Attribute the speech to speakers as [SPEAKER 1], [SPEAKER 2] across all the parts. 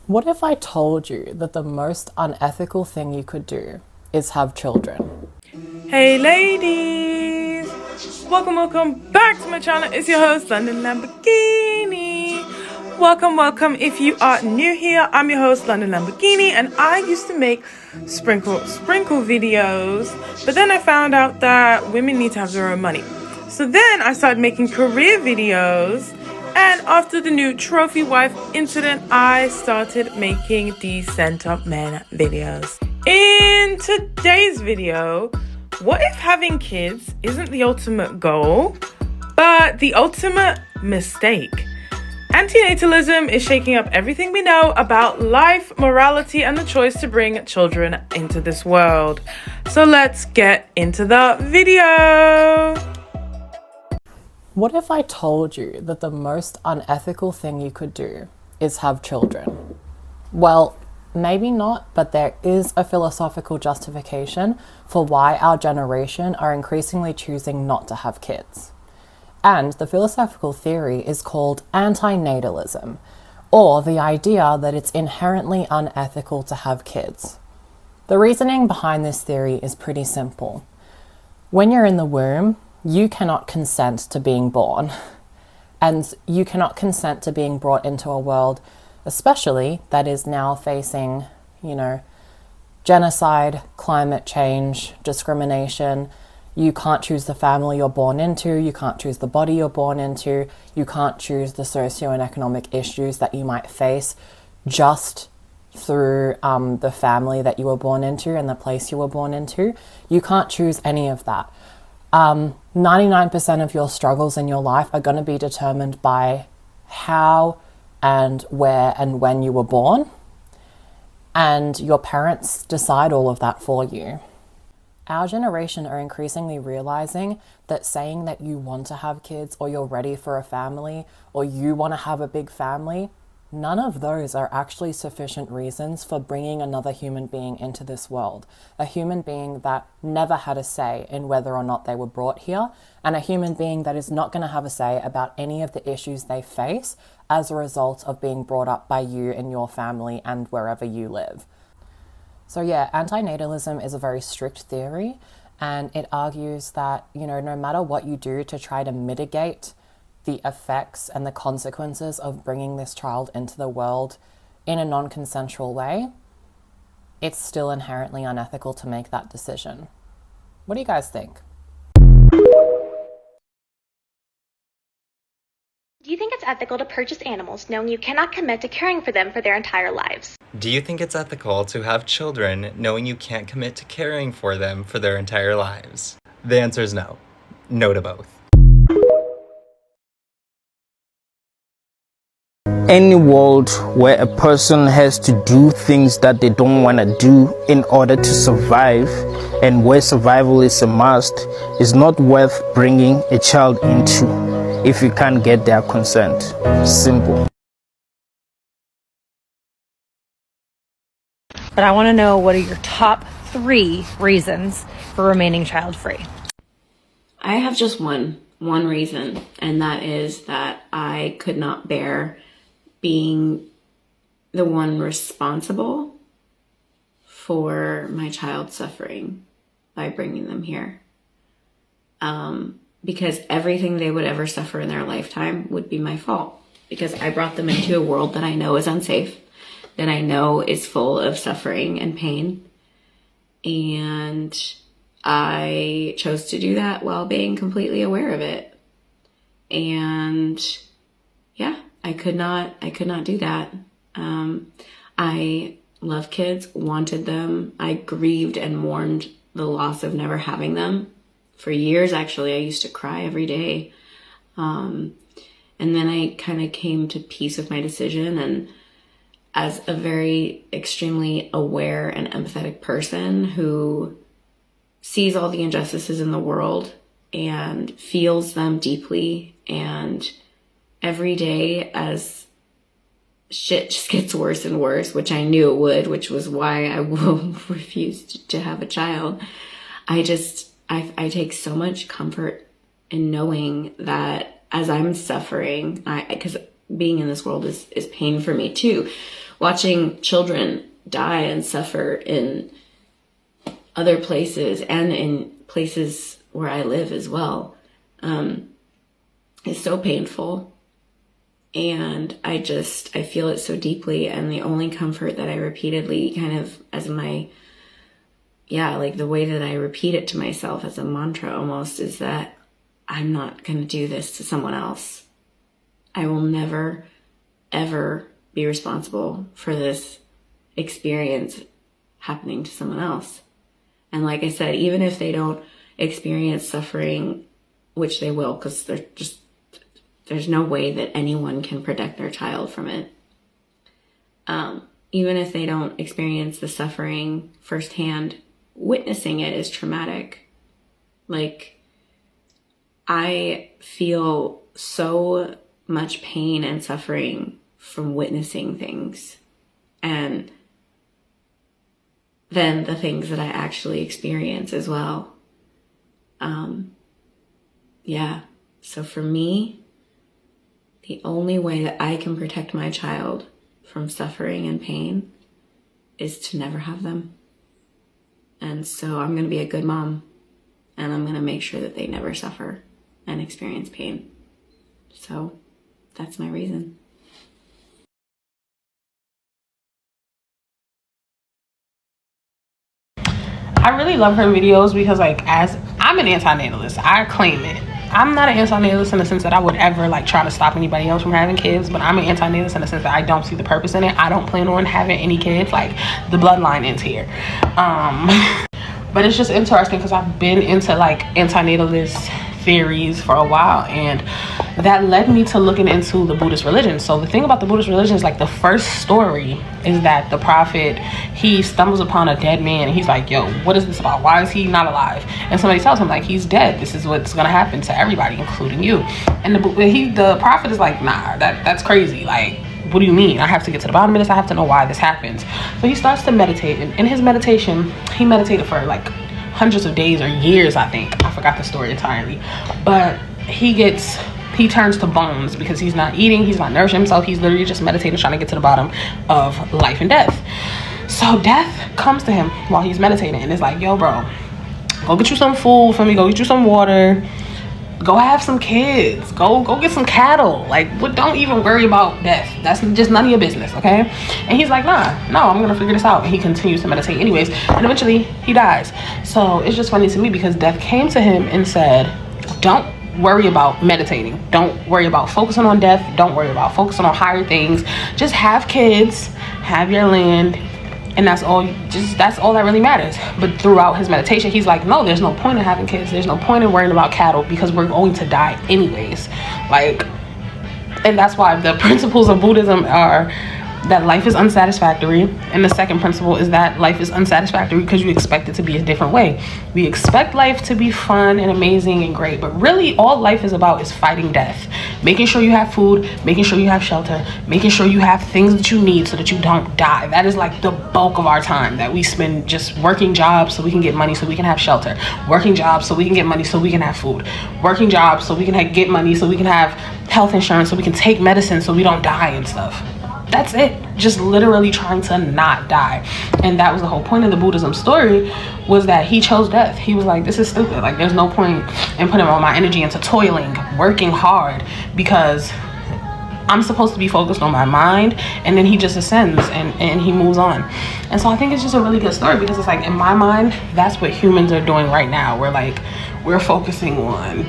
[SPEAKER 1] What if I told you that the most unethical thing you could do is have children?
[SPEAKER 2] Hey ladies! Welcome back to my channel. It's your host, London Lamborghini. Welcome. If you are new here, I'm your host, London Lamborghini, and I used to make sprinkle videos, but then I found out that women need to have their own money. So then I started making career videos, and after the new trophy wife incident, I started making decent men videos. In today's video, what if having kids isn't the ultimate goal, but the ultimate mistake? Antinatalism is shaking up everything we know about life, morality, and the choice to bring children into this world. So let's get into the video.
[SPEAKER 1] What if I told you that the most unethical thing you could do is have children? Well, maybe not, but there is a philosophical justification for why our generation are increasingly choosing not to have kids. And the philosophical theory is called anti-natalism, or the idea that it's inherently unethical to have kids. The reasoning behind this theory is pretty simple. When you're in the womb, you cannot consent to being born, and you cannot consent to being brought into a world, especially that is now facing, genocide, climate change, discrimination. You can't choose the family you're born into, you can't choose the body you're born into, you can't choose the socio and economic issues that you might face just through the family that you were born into and the place you were born into. You can't choose any of that. 99% of your struggles in your life are going to be determined by how and where and when you were born, and your parents decide all of that for you. Our generation are increasingly realizing that saying that you want to have kids, or you're ready for a family, or you want to have a big family, none of those are actually sufficient reasons for bringing another human being into this world. A human being that never had a say in whether or not they were brought here, and a human being that is not going to have a say about any of the issues they face as a result of being brought up by you and your family and wherever you live. So yeah, antinatalism is a very strict theory, and it argues that, no matter what you do to try to mitigate the effects and the consequences of bringing this child into the world in a non-consensual way, it's still inherently unethical to make that decision. What do you guys think?
[SPEAKER 3] Do you think it's ethical to purchase animals knowing you cannot commit to caring for them for their entire lives?
[SPEAKER 4] Do you think it's ethical to have children knowing you can't commit to caring for them for their entire lives? The answer is no. No to both.
[SPEAKER 5] Any world where a person has to do things that they don't want to do in order to survive, and where survival is a must, is not worth bringing a child into if you can't get their consent. Simple.
[SPEAKER 6] But I want to know, what are your top 3 reasons for remaining child-free?
[SPEAKER 7] I have just one reason, and that is that I could not bear being the one responsible for my child suffering by bringing them here. Because everything they would ever suffer in their lifetime would be my fault, because I brought them into a world that I know is unsafe, that I know is full of suffering and pain. And I chose to do that while being completely aware of it. And yeah, I could not do that. I love kids, wanted them. I grieved and mourned the loss of never having them. For years, actually, I used to cry every day. And then I kind of came to peace with my decision. And as a very extremely aware and empathetic person who sees all the injustices in the world and feels them deeply, and every day as shit just gets worse and worse, which I knew it would, which was why I refused to have a child, I take so much comfort in knowing that as I'm suffering, because being in this world is pain for me too. watching children die and suffer in other places and in places where I live as well, is so painful. And I feel it so deeply. And the only comfort that I repeatedly kind of as my, like the way that I repeat it to myself as a mantra almost, is that I'm not going to do this to someone else. I will never, ever be responsible for this experience happening to someone else. And like I said, even if they don't experience suffering, which they will, because there's no way that anyone can protect their child from it. Even if they don't experience the suffering firsthand, witnessing it is traumatic. Like, I feel so much pain and suffering from witnessing things, and then the things that I actually experience as well. So for me, the only way that I can protect my child from suffering and pain is to never have them. And so I'm going to be a good mom, and I'm going to make sure that they never suffer and experience pain. So that's my reason.
[SPEAKER 8] I really love her videos because, like, as I'm an anti-natalist, I claim it. I'm not an anti-natalist in the sense that I would ever like try to stop anybody else from having kids, but I'm an anti-natalist in the sense that I don't see the purpose in it. I don't plan on having any kids. Like, the bloodline ends here. But it's just interesting because I've been into like anti-natalist theories for a while, and that led me to looking into the Buddhist religion. So the thing about the Buddhist religion is, like, the first story is that the prophet, he stumbles upon a dead man, and he's like, yo, what is this about? Why is he not alive? And somebody tells him, like, he's dead. This is what's gonna happen to everybody, including you. And the prophet is like, nah, that's crazy. Like, what do you mean? I have to get to the bottom of this. I have to know why this happens. So he starts to meditate, and in his meditation, he meditated for like hundreds of days or years, I think. I forgot the story entirely. But he turns to bones because he's not eating, he's not nourishing himself. He's literally just meditating, trying to get to the bottom of life and death. So death comes to him while he's meditating, and it's like, yo, bro, go get you some food for me, go get you some water, go have some kids, go get some cattle. Like, don't even worry about death. That's just none of your business, okay? And he's like, no, I'm gonna figure this out. And he continues to meditate anyways, and eventually he dies. So it's just funny to me because death came to him and said, don't worry about meditating, don't worry about focusing on death, don't worry about focusing on higher things, just have kids, have your land, and that's all that really matters. But throughout his meditation, he's like, no, there's no point in having kids, there's no point in worrying about cattle, because we're going to die anyways. Like, and that's why the principles of Buddhism are that life is unsatisfactory, and the second principle is that life is unsatisfactory because you expect it to be a different way. We expect life to be fun and amazing and great, but really all life is about is fighting death, making sure you have food, making sure you have shelter, making sure you have things that you need so that you don't die. That is like the bulk of our time that we spend just working jobs so we can get money so we can have shelter, working jobs so we can get money so we can have food, working jobs so we can get money so we can have health insurance, so we can take medicine so we don't die and stuff. That's it. Just literally trying to not die. And that was the whole point of the Buddhism story, was that he chose death. He was like, this is stupid. Like, there's no point in putting all my energy into toiling, working hard, because I'm supposed to be focused on my mind. And then he just ascends and he moves on. And so I think it's just a really good story, because it's like, in my mind, that's what humans are doing right now. We're focusing on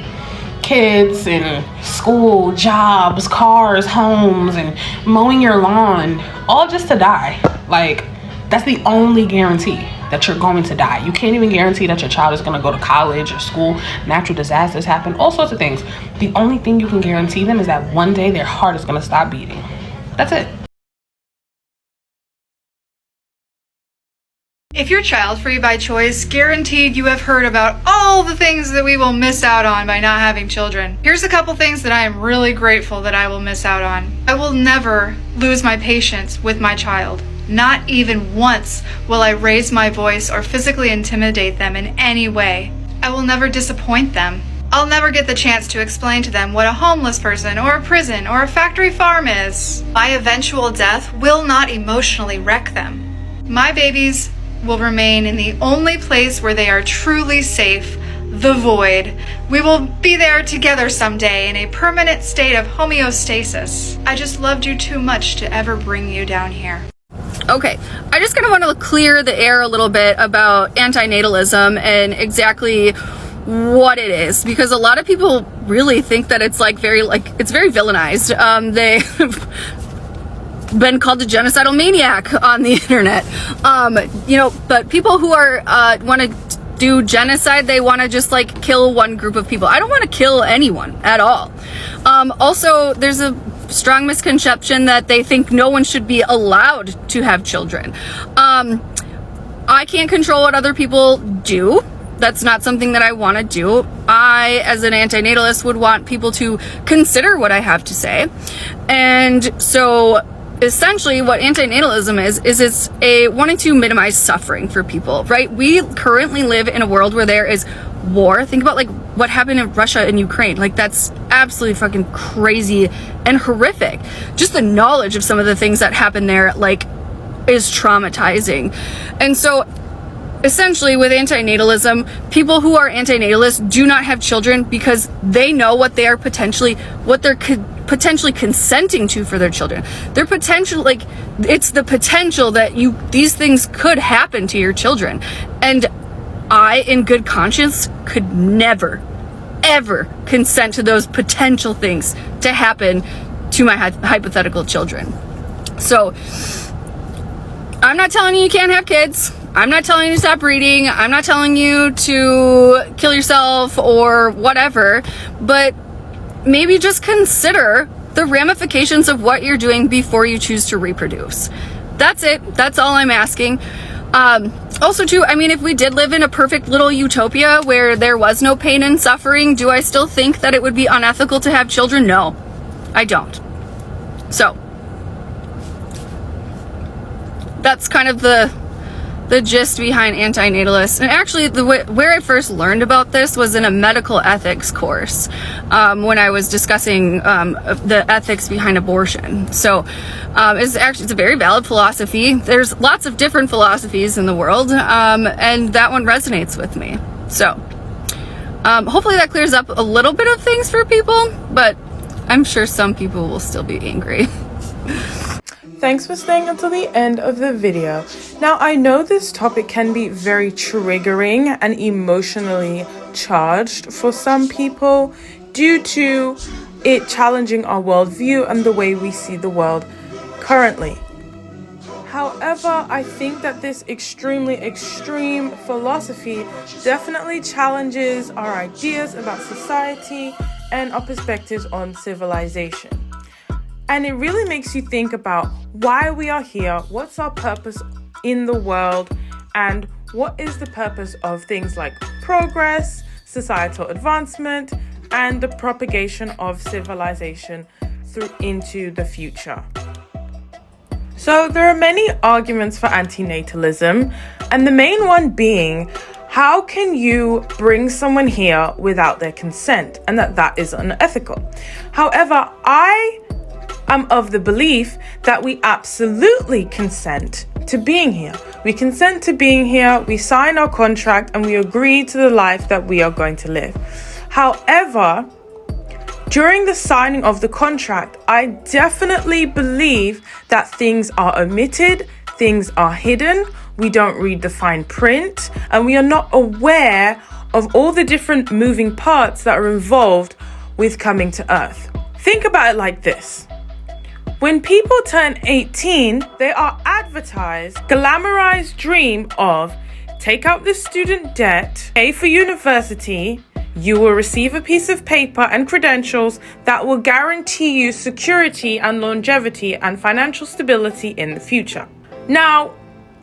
[SPEAKER 8] kids and school, jobs, cars, homes, and mowing your lawn, all just to die. Like, that's the only guarantee that you're going to die. You can't even guarantee that your child is going to go to college or school. Natural disasters happen, all sorts of things. The only thing you can guarantee them is that one day their heart is going to stop beating. That's it.
[SPEAKER 9] If you're child-free by choice, guaranteed you have heard about all the things that we will miss out on by not having children. Here's a couple things that I am really grateful that I will miss out on. I will never lose my patience with my child. Not even once will I raise my voice or physically intimidate them in any way. I will never disappoint them. I'll never get the chance to explain to them what a homeless person or a prison or a factory farm is. My eventual death will not emotionally wreck them. My babies will remain in the only place where they are truly safe, the void. We will be there together someday in a permanent state of homeostasis. I just loved you too much to ever bring you down here.
[SPEAKER 10] Okay, I just kind of want to clear the air a little bit about antinatalism and exactly what it is, because a lot of people really think that it's it's very villainized. They've been called a genocidal maniac on the internet. But people who are want to do genocide, they want to just kill one group of people. I don't want to kill anyone at all. Also, there's a strong misconception that they think no one should be allowed to have children. I can't control what other people do. That's not something that I want to do. I, as an antinatalist, would want people to consider what I have to say. And so essentially what antinatalism is it's a wanting to minimize suffering for people, right? We currently live in a world where there is war. Think about what happened in Russia and Ukraine. That's absolutely fucking crazy and horrific. Just the knowledge of some of the things that happened there is traumatizing. And so essentially with antinatalism, people who are antinatalists do not have children because they know what they're potentially consenting to for their children. Their potential, it's the potential that these things could happen to your children. And I, in good conscience, could never, ever consent to those potential things to happen to my hypothetical children. So I'm not telling you can't have kids. I'm not telling you to stop breeding. I'm not telling you to kill yourself or whatever, but maybe just consider the ramifications of what you're doing before you choose to reproduce. That's it. That's all I'm asking. Also too, if we did live in a perfect little utopia where there was no pain and suffering, do I still think that it would be unethical to have children? No, I don't. So that's kind of the gist behind antinatalists. And actually where I first learned about this was in a medical ethics course when I was discussing the ethics behind abortion. So it's a very valid philosophy. There's lots of different philosophies in the world, and that one resonates with me. So hopefully that clears up a little bit of things for people, but I'm sure some people will still be angry.
[SPEAKER 2] Thanks for staying until the end of the video. Now, I know this topic can be very triggering and emotionally charged for some people due to it challenging our worldview and the way we see the world currently. However, I think that this extremely extreme philosophy definitely challenges our ideas about society and our perspectives on civilization. And it really makes you think about why we are here, what's our purpose in the world, and what is the purpose of things like progress, societal advancement, and the propagation of civilization into the future. So there are many arguments for antinatalism, and the main one being, how can you bring someone here without their consent, and that is unethical? However, I am of the belief that we absolutely consent to being here. We consent to being here, we sign our contract, and we agree to the life that we are going to live. However, during the signing of the contract, I definitely believe that things are omitted, things are hidden, we don't read the fine print, and we are not aware of all the different moving parts that are involved with coming to Earth. Think about it like this. When people turn 18, they are advertised glamorized dream of take out this student debt, pay for university, you will receive a piece of paper and credentials that will guarantee you security and longevity and financial stability in the future. Now,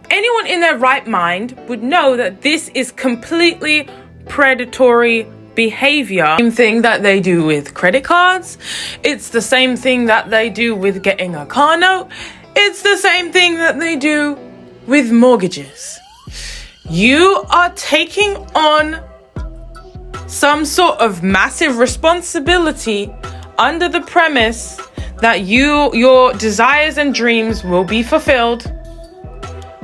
[SPEAKER 2] anyone in their right mind would know that this is completely predatory behavior. Same thing that they do with credit cards. It's the same thing that they do with getting a car note. It's the same thing that they do with mortgages. You are taking on some sort of massive responsibility under the premise that your desires and dreams will be fulfilled,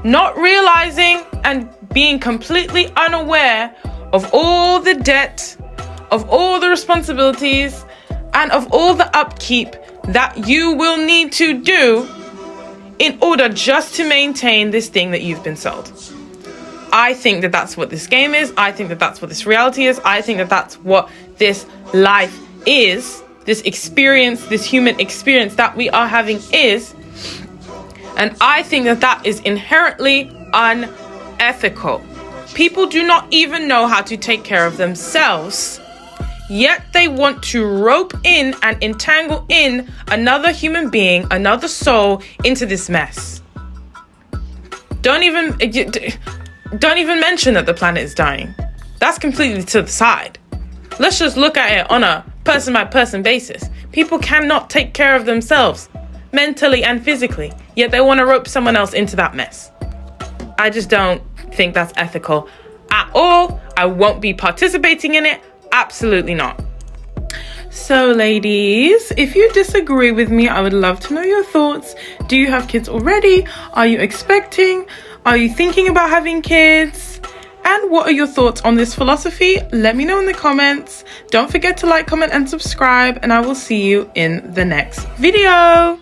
[SPEAKER 2] not realizing and being completely unaware of all the debt, of all the responsibilities, and of all the upkeep that you will need to do in order just to maintain this thing that you've been sold. I think that that's what this game is. I think that that's what this reality is. I think that that's what this life is. This experience, this human experience that we are having is. And I think that that is inherently unethical. People do not even know how to take care of themselves, yet they want to rope in and entangle in another human being, another soul, into this mess. Don't even mention that the planet is dying. That's completely to the side. Let's just look at it on a person-by-person basis. People cannot take care of themselves, mentally and physically, yet they want to rope someone else into that mess. I just don't think that's ethical at all. I won't be participating in it. Absolutely not. So ladies, if you disagree with me, I would love to know your thoughts. Do you have kids already? Are you expecting? Are you thinking about having kids? And what are your thoughts on this philosophy? Let me know in the comments. Don't forget to like, comment, and subscribe, and I will see you in the next video.